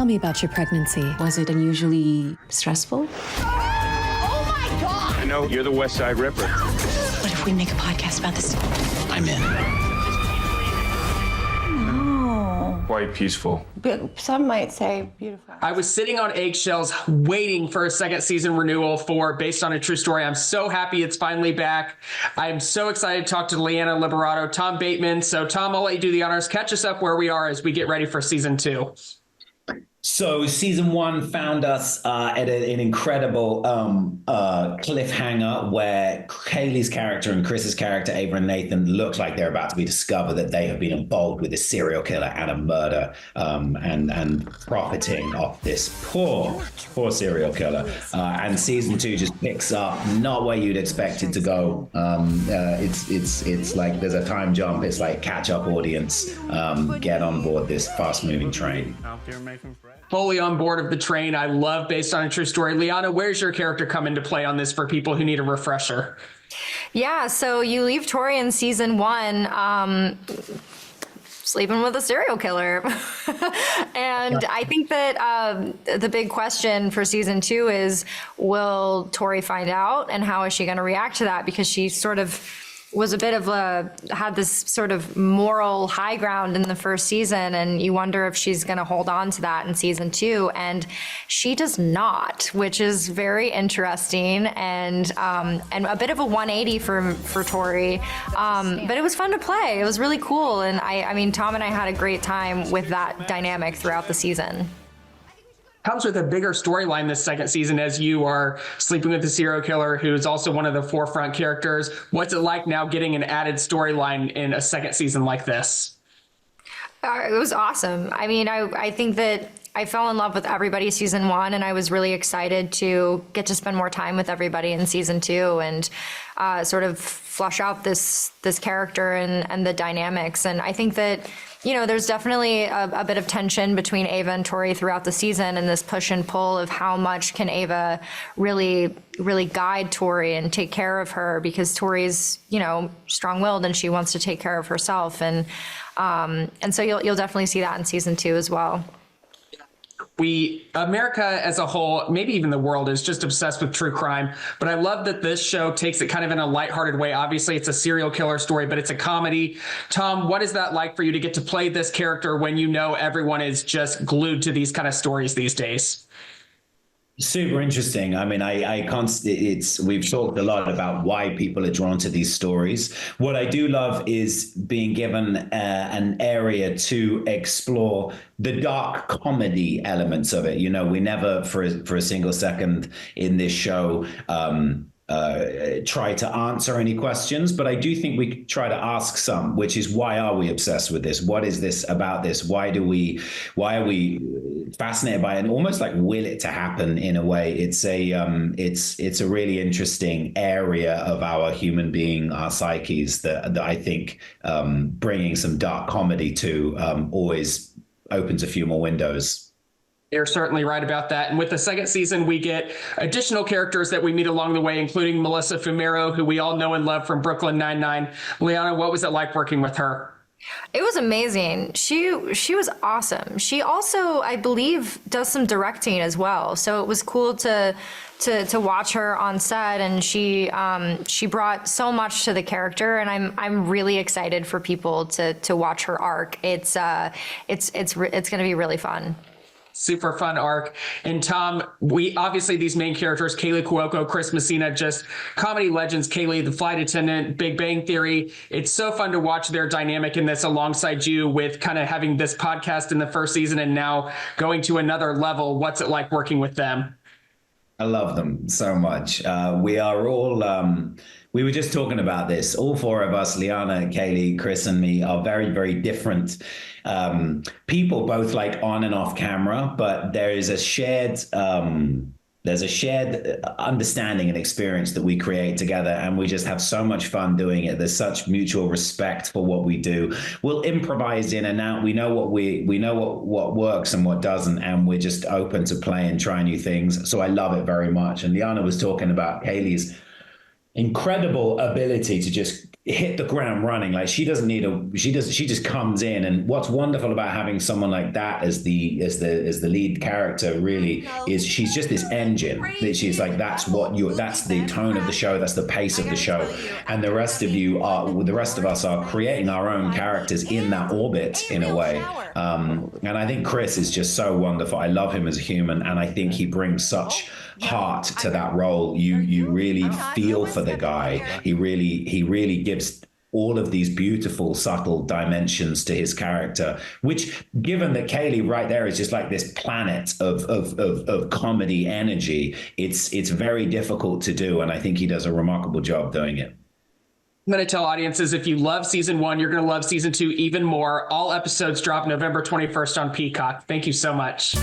Tell me about your pregnancy. Was it unusually stressful? Oh my God! I know you're the West Side Ripper. What if we make a podcast about this? I'm in. No. Quite peaceful. Some might say beautiful. I was sitting on eggshells waiting for a second season renewal for Based on a True Story. I'm so happy it's finally back. I'm so excited to talk to Liana Liberato, Tom Bateman. So Tom, I'll let you do the honors. Catch us up where we are as we get ready for season 2. So season 1 found us at an incredible cliffhanger where Kaley's character and Chris's character, Ava and Nathan, look like they're about to be discovered that they have been involved with a serial killer and a murder and profiting off this poor serial killer. And season 2 just picks up not where you'd expect it to go. It's like there's a time jump. It's like catch up audience. Get on board this fast moving train. Fully on board of the train. I love Based on a True Story. Liana, where's your character come into play on this for people who need a refresher? Yeah, so you leave Tori in season 1 sleeping with a serial killer. And I think that the big question for season 2 is, will Tori find out, and how is she going to react to that? Because she sort of was a bit of had this sort of moral high ground in the first season, and you wonder if she's going to hold on to that in season 2, and she does not, which is very interesting and a bit of a 180 for Tori, but it was fun to play. It was really cool, and I mean, Tom and I had a great time with that dynamic throughout the season. Comes with a bigger storyline this second season as you are sleeping with the serial killer who's also one of the forefront characters. What's it like now getting an added storyline in a second season like this? It was awesome. I mean, I think that I fell in love with everybody season 1, and I was really excited to get to spend more time with everybody in season 2 and sort of flush out this character and the dynamics. And I think that, you know, there's definitely a bit of tension between Ava and Tori throughout the season, and this push and pull of how much can Ava really guide Tori and take care of her, because Tori's, you know, strong-willed and she wants to take care of herself. And so you'll definitely see that in season 2 as well. America as a whole, maybe even the world, is just obsessed with true crime. But I love that this show takes it kind of in a lighthearted way. Obviously, it's a serial killer story, but it's a comedy. Tom, what is that like for you to get to play this character when you know everyone is just glued to these kind of stories these days? Super interesting. I mean, we've talked a lot about why people are drawn to these stories. What I do love is being given an area to explore the dark comedy elements of it. You know, we never for a single second in this show try to answer any questions, but I do think we try to ask some, which is, why are we obsessed with this? What is this about this? Why are we fascinated by it and almost like will it to happen in a way? It's a really interesting area of our human being, our psyches, that I think bringing some dark comedy to always opens a few more windows. You're certainly right about that. And with the second season, we get additional characters that we meet along the way, including Melissa Fumero, who we all know and love from Brooklyn Nine-Nine. Liana, what was it like working with her? It was amazing. She was awesome. She also, I believe, does some directing as well. So it was cool to watch her on set, and she brought so much to the character, and I'm really excited for people to watch her arc. It's going to be really fun. Super fun arc. And Tom, we obviously, these main characters, Kaley Cuoco, Chris Messina, just comedy legends. Kaley, the flight attendant, Big Bang Theory. It's so fun to watch their dynamic in this alongside you, with kind of having this podcast in the first season and now going to another level. What's it like working with them? I love them so much. We are all, we were just talking about this. All 4 of us, Liana, Kaley, Chris, and me, are very, very different people, both like on and off camera, but there is a shared understanding and experience that we create together, and we just have so much fun doing it. There's such mutual respect for what we do. We'll improvise in and out. We know what works and what doesn't, and we're just open to play and try new things. So I love it very much. And Liana was talking about Kaley's incredible ability to just hit the ground running. Like she doesn't need she just comes in. And what's wonderful about having someone like that as the lead character really is she's just this engine. She's like, that's the tone of the show, that's the pace of the show. And the rest of us are creating our own characters in that orbit in a way. And I think Chris is just so wonderful. I love him as a human, and I think he brings such heart to that role. You really feel for the guy. He really gives all of these beautiful, subtle dimensions to his character, which, given that Kaley right there is just like this planet of comedy energy, it's very difficult to do. And I think he does a remarkable job doing it. I'm going to tell audiences, if you love season 1, you're going to love season 2 even more. All episodes drop November 21st on Peacock. Thank you so much.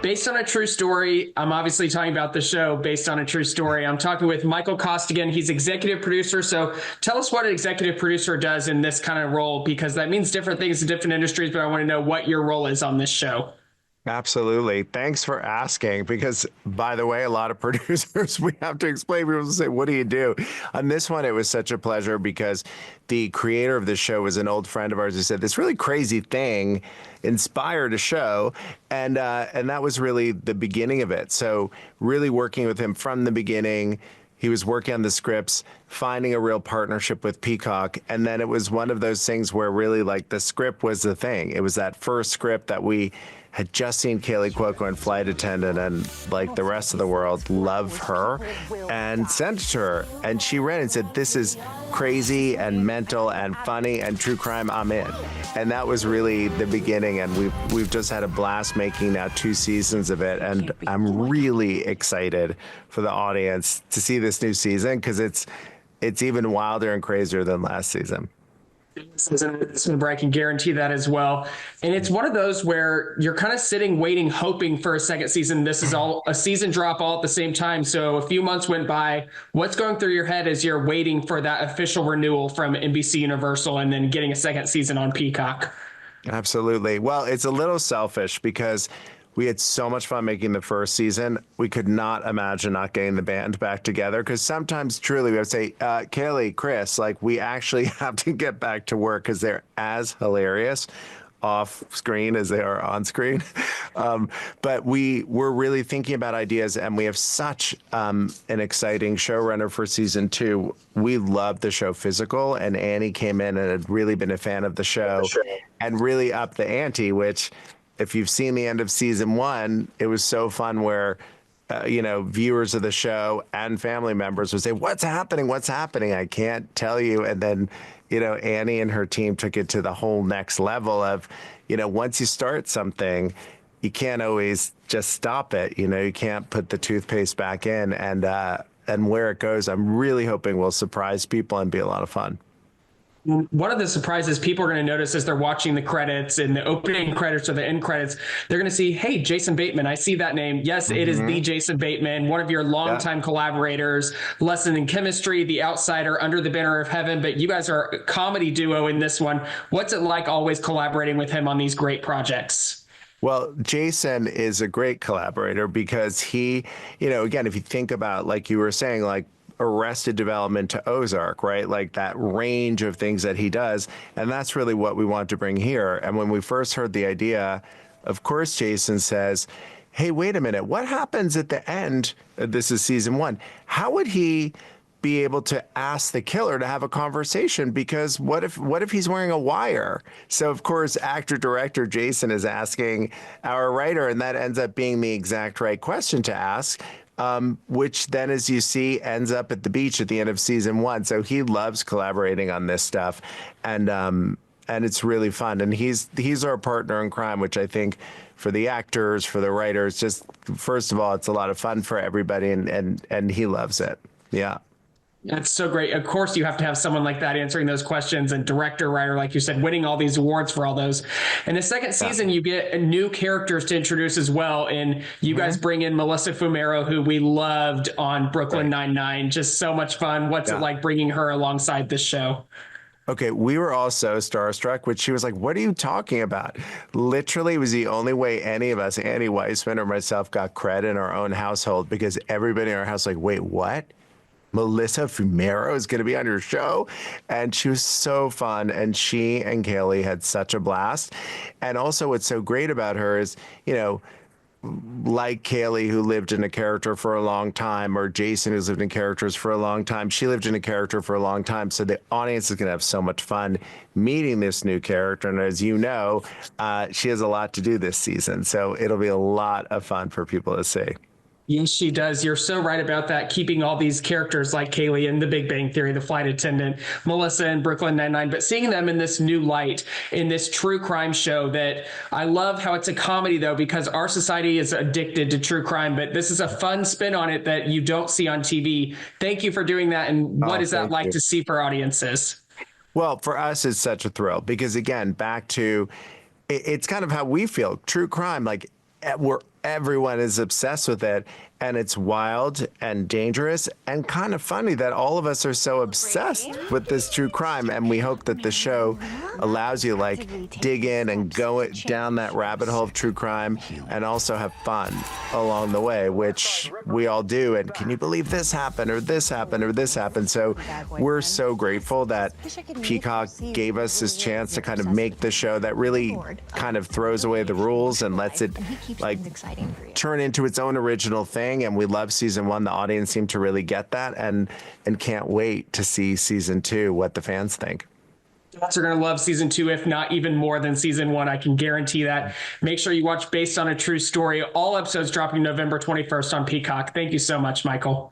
Based on a true story, I'm obviously talking about the show based on a true story. I'm talking with Michael Costigan. He's executive producer. So tell us what an executive producer does in this kind of role, because that means different things in different industries, but I want to know what your role is on this show. Absolutely. Thanks for asking, because, by the way, a lot of producers, we have to explain. People say, what do you do? On this one, it was such a pleasure because the creator of the show was an old friend of ours who said this really crazy thing inspired a show. And that was really the beginning of it. So really working with him from the beginning. He was working on the scripts, finding a real partnership with Peacock. And then it was one of those things where really like the script was the thing. It was that first script that we had just seen Kaley Cuoco in Flight Attendant, and like the rest of the world love her, and sent it to her. And she read it and said, this is crazy and mental and funny and true crime, I'm in. And that was really the beginning. And we've just had a blast making now 2 seasons of it. And I'm really excited for the audience to see this new season, because it's even wilder and crazier than last season. Where I can guarantee that as well. And it's one of those where you're kind of sitting, waiting, hoping for a second season. This is all a season drop all at the same time. So a few months went by. What's going through your head as you're waiting for that official renewal from NBC Universal and then getting a second season on Peacock? Absolutely. Well, it's a little selfish because we had so much fun making the first season. We could not imagine not getting the band back together, because sometimes truly we would say, Kaley, Chris, like we actually have to get back to work because they're as hilarious off screen as they are on screen. But we're really thinking about ideas, and we have such an exciting showrunner for season 2. We love the show Physical, and Annie came in and had really been a fan of the show and really upped the ante, which, if you've seen the end of season 1, it was so fun where, viewers of the show and family members would say, what's happening? What's happening? I can't tell you. And then, Annie and her team took it to the whole next level of, once you start something, you can't always just stop it. You can't put the toothpaste back in, and where it goes, I'm really hoping will surprise people and be a lot of fun. One of the surprises people are going to notice as they're watching the credits, and the opening credits or the end credits, they're going to see, hey, Jason Bateman, I see that name. Yes, it is the Jason Bateman, one of your longtime collaborators, Lesson in Chemistry, The Outsider, Under the Banner of Heaven. But you guys are a comedy duo in this one. What's it like always collaborating with him on these great projects? Well, Jason is a great collaborator because he, again, if you think about, like you were saying, like Arrested Development to Ozark, right? Like that range of things that he does. And that's really what we want to bring here. And when we first heard the idea, of course, Jason says, hey, wait a minute, what happens at the end? This is season 1. How would he be able to ask the killer to have a conversation? Because what if he's wearing a wire? So of course, actor-director Jason is asking our writer, and that ends up being the exact right question to ask. Which then, as you see, ends up at the beach at the end of season 1. So he loves collaborating on this stuff, and it's really fun. And he's our partner in crime, which I think for the actors, for the writers, just first of all, it's a lot of fun for everybody, and he loves it. Yeah. That's so great. Of course, you have to have someone like that answering those questions, and director, writer, like you said, winning all these awards for all those. In the second season, you get new characters to introduce as well. And you guys bring in Melissa Fumero, who we loved on Brooklyn Nine-Nine. Just so much fun. What's it like bringing her alongside this show? Okay, we were all so starstruck, which she was like, what are you talking about? Literally, it was the only way any of us, Annie Weissman or myself, got credit in our own household, because everybody in our house was like, wait, what? Melissa Fumero is going to be on your show. And she was so fun. And she and Kaley had such a blast. And also what's so great about her is, you know, like Kaley, who lived in a character for a long time, or Jason, who's lived in characters for a long time, she lived in a character for a long time. So the audience is going to have so much fun meeting this new character. And as you know, she has a lot to do this season. So it'll be a lot of fun for people to see. Yes, she does. You're so right about that. Keeping all these characters like Kaley in The Big Bang Theory, the flight attendant, Melissa in Brooklyn Nine-Nine, but seeing them in this new light, in this true crime show that I love how it's a comedy, though, because our society is addicted to true crime, but this is a fun spin on it that you don't see on TV. Thank you for doing that. And what is that like to see for audiences? Well, for us, it's such a thrill because, again, back to it's kind of how we feel. True crime, like everyone is obsessed with it, and it's wild and dangerous and kind of funny that all of us are so obsessed with this true crime. And we hope that the show allows you like dig in and go down that rabbit hole of true crime and also have fun along the way, which we all do. And can you believe this happened or this happened or this happened? So we're so grateful that Peacock gave us this chance to kind of make the show that really kind of throws away the rules and lets it like turn into its own original thing. And we love season 1. The audience seemed to really get that and can't wait to see season 2, what the fans think. They're going to love season 2, if not even more than season 1. I can guarantee that. Make sure you watch Based on a True Story. All episodes dropping November 21st on Peacock. Thank you so much, Michael.